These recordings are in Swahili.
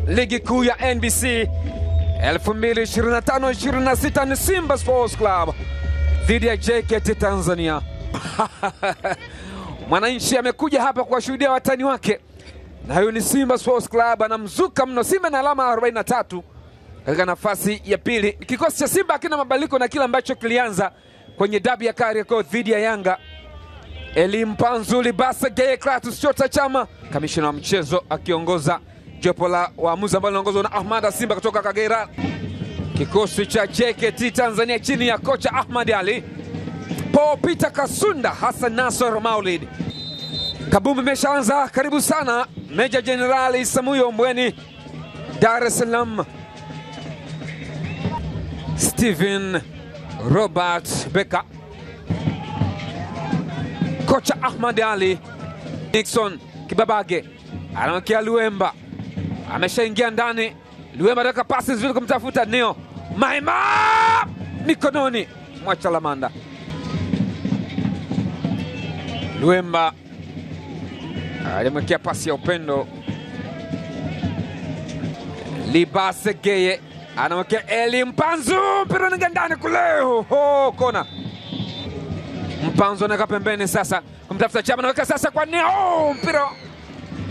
ligi kuu ya NBC 2025-26 ni Simba Sports Club dhidi ya JKT Tanzania. Mwananchi amekuja hapa kuwashuhudia watani wake, na huyu ni Simba Sports Club. Anamzuka mno Simba na alama 43 katika nafasi ya pili. Kikosi cha Simba hakina mabadiliko na kila ambacho kilianza kwenye dabi ya Kariakoo dhidi ya Yanga. Elim Panzu, Libasa Geye, Kratos Chota Chama, kamishina wa mchezo akiongoza jopo la waamuzi ambao linaongozwa na Ahmad Simba kutoka Kagera. Kikosi cha JKT Tanzania chini ya kocha Ahmad Ali, Paul Peter Kasunda, Hassan Nasor Maulid. Kabumbu imeshaanza, karibu sana. Meja Jenerali Samuyo Mbweni, Dar es Salaam. Steven Robert Beka, kocha Ahmad Ali. Nixon Kibabage anamkia Luemba, ameshaingia ndani. Luemba anataka pasi nzuri kumtafuta Neo Maima, mikononi mwa Chalamanda. Luemba alimwekea pasi ya upendo. Libase Geye anamwekea Eli Mpanzu, mpira unaingia ndani kule. Kona. Mpanzu anaweka pembeni sasa kumtafuta Chama, anaweka sasa kwa Neo, mpira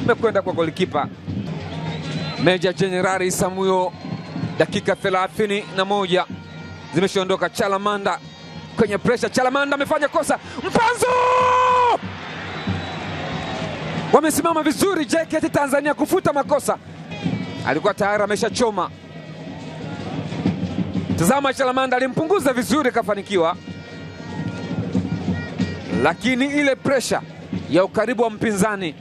umekwenda kwa golikipa. Meja Jenerali Samuyo, dakika 31 zimeshaondoka. Chalamanda kwenye pressure, Chalamanda amefanya kosa. Mpanzu! Wamesimama vizuri JKT Tanzania kufuta makosa. Alikuwa tayari ameshachoma. Tazama, Chalamanda alimpunguza vizuri, kafanikiwa. Lakini ile pressure ya ukaribu wa mpinzani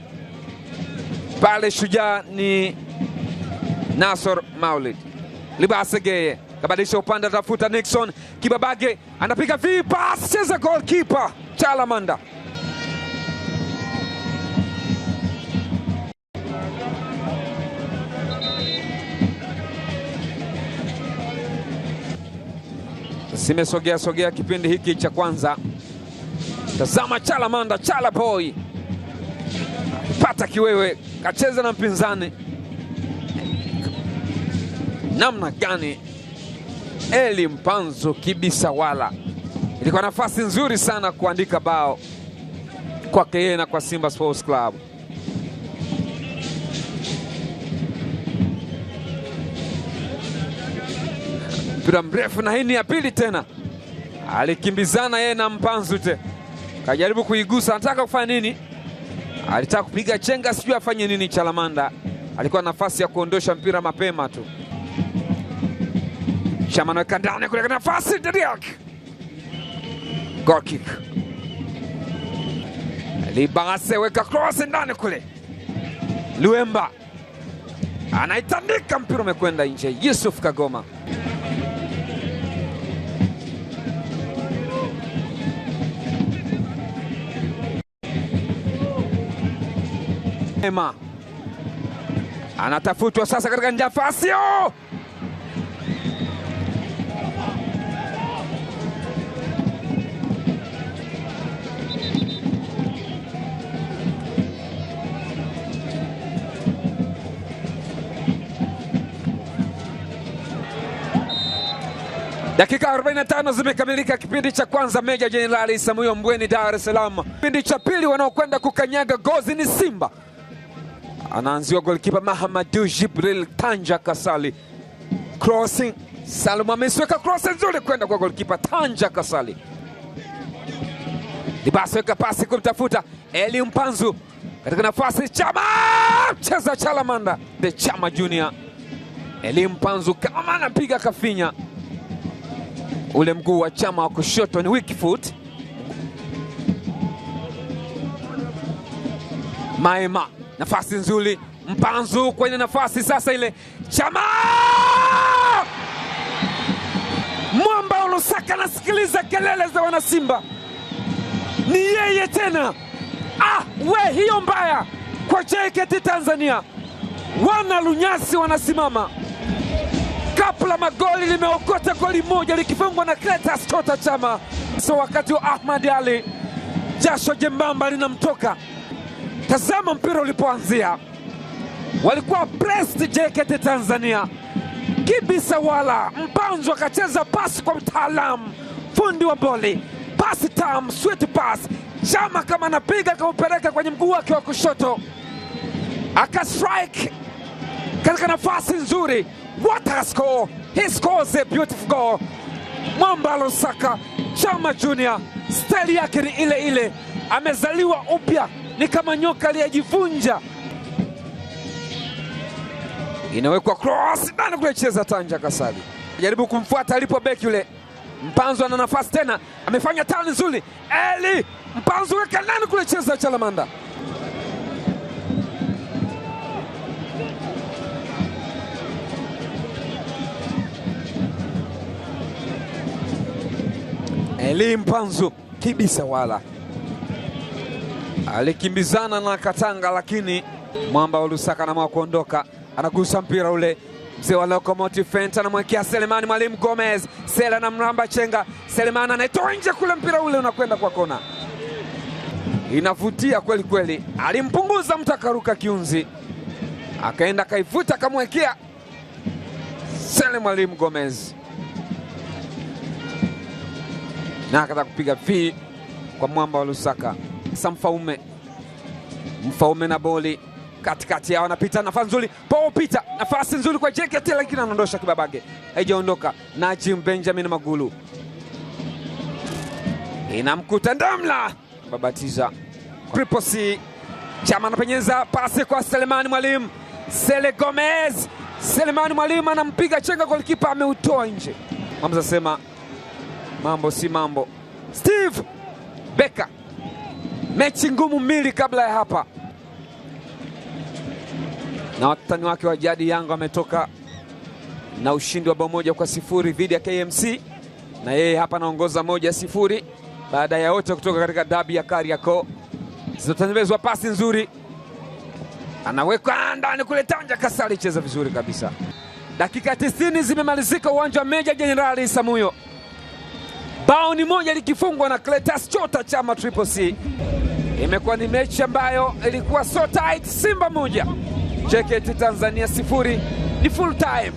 pale, shujaa ni Nasor Maulid. Libase Geye kabadilisha upande, atafuta Nixon Kibabage, anapiga vipas, cheza goalkeeper Chalamanda. Simesogea kipindi hiki cha kwanza. Tazama Chalamanda, Chala boy pata kiwewe, kacheza na mpinzani namna gani. Eli Mpanzu Kibisawala, ilikuwa nafasi nzuri sana kuandika bao kwake yeye na kwa Simba Sports Club. Mpira mrefu, na hii ni ya pili tena. Alikimbizana yeye na Mpanzu te, kajaribu kuigusa, anataka kufanya nini? Alitaka kupiga chenga, sijui afanye nini. Chalamanda alikuwa na nafasi ya kuondosha mpira mapema tu. Chama anaweka ndani kule, nafasi Deriak, goal kick. Libase weka cross ndani kule. Luemba anaitandika, mpira umekwenda nje. Yusuf Kagoma. Ema anatafutwa sasa katika nafasi. Dakika 45 zimekamilika kipindi cha kwanza. Meja Jenerali Samuyo Mbweni, Dar es Salaam. Kipindi cha pili wanaokwenda kukanyaga gozi ni Simba. Anaanziwa golikipa Mahamadu Jibril Tanja Kasali. Crossing, Salum amesweka cross nzuri kwenda kwa golikipa Tanja Kasali. Libasa weka pasi kumtafuta Eli Mpanzu katika nafasi. Chama cheza Chalamanda de Chama Junior. Eli Mpanzu kama anapiga kafinya, ule mguu wa Chama wa kushoto ni weak foot. Maema, nafasi nzuri. Mpanzu kwenye nafasi sasa ile. Chama! Mwamba Lusaka anasikiliza kelele za wana Simba. Ni yeye tena. We hiyo mbaya kwa JKT Tanzania. Wana Lunyasi wanasimama. Kapla magoli limeokota goli moja likifungwa na Kratos Chota Chama. So wakati wa Ahmad Ali, jasho jembamba linamtoka. Tazama mpira ulipoanzia. walikuwa pressed JKT Tanzania. Kibisa wala Mpanzu akacheza pasi kwa mtaalamu, fundi wa boli, pasi tam, sweet pass. Chama kama anapiga kaupeleka kwenye mguu wake wa kushoto, akastrike katika nafasi nzuri. What a score! He scores a beautiful goal. Mwamba Lusaka, Chama Junior, style yake ni ile ile, amezaliwa upya, ni kama nyoka aliyejivunja. Inawekwa cross ndani kule, cheza Tanja Kasali. Jaribu kumfuata alipo beki yule. Mpanzu ana nafasi tena, amefanya turn nzuri. Eli Mpanzu weka ndani kule, cheza Chalamanda. Eli Mpanzu, Kibisa wala alikimbizana na Katanga, lakini Mwamba wa Lusaka anaamua kuondoka. Anagusa mpira ule, mzee wa Locomotive Fent anamwekea Selemani Mwalimu Gomez. Sela na mramba chenga, Selemani anaitoa nje kule, mpira ule unakwenda kwa kona. Inavutia kweli kweli, alimpunguza mtu akaruka kiunzi, akaenda kaivuta akamwekea Selemani Mwalimu Gomez, na akataka kupiga V kwa Mwamba wa Lusaka. Mfaume na boli katikati yao, anapita nafasi nzuri, Paul Peter, nafasi nzuri kwa JKT, lakini anaondosha kibabage, haijaondoka. Najim Benjamin Magulu inamkuta Ndamla, babatiza Triple C. Chama anapenyeza pasi kwa Selemani Mwalimu, Sele Gomez, Selemani Mwalimu anampiga chenga, golikipa ameutoa nje. Hamza sema mambo si mambo. Steve Becker, mechi ngumu mbili kabla ya hapa, na watani wake wa jadi Yanga wametoka na ushindi wa bao 1-0 dhidi ya KMC, na yeye hapa anaongoza 1-0 baada ya wote kutoka katika dabi ya Kariakoo. Zinatengenezwa pasi nzuri, anaweka ndani kule, Tanja Kasali cheza vizuri kabisa. Dakika 90 zimemalizika uwanja wa Meja Jenerali Samuyo. Bao ni moja likifungwa na Cletus Chota Chama Triple C. Imekuwa ni mechi ambayo ilikuwa so tight. Simba 1 JKT Tanzania 0, ni full time.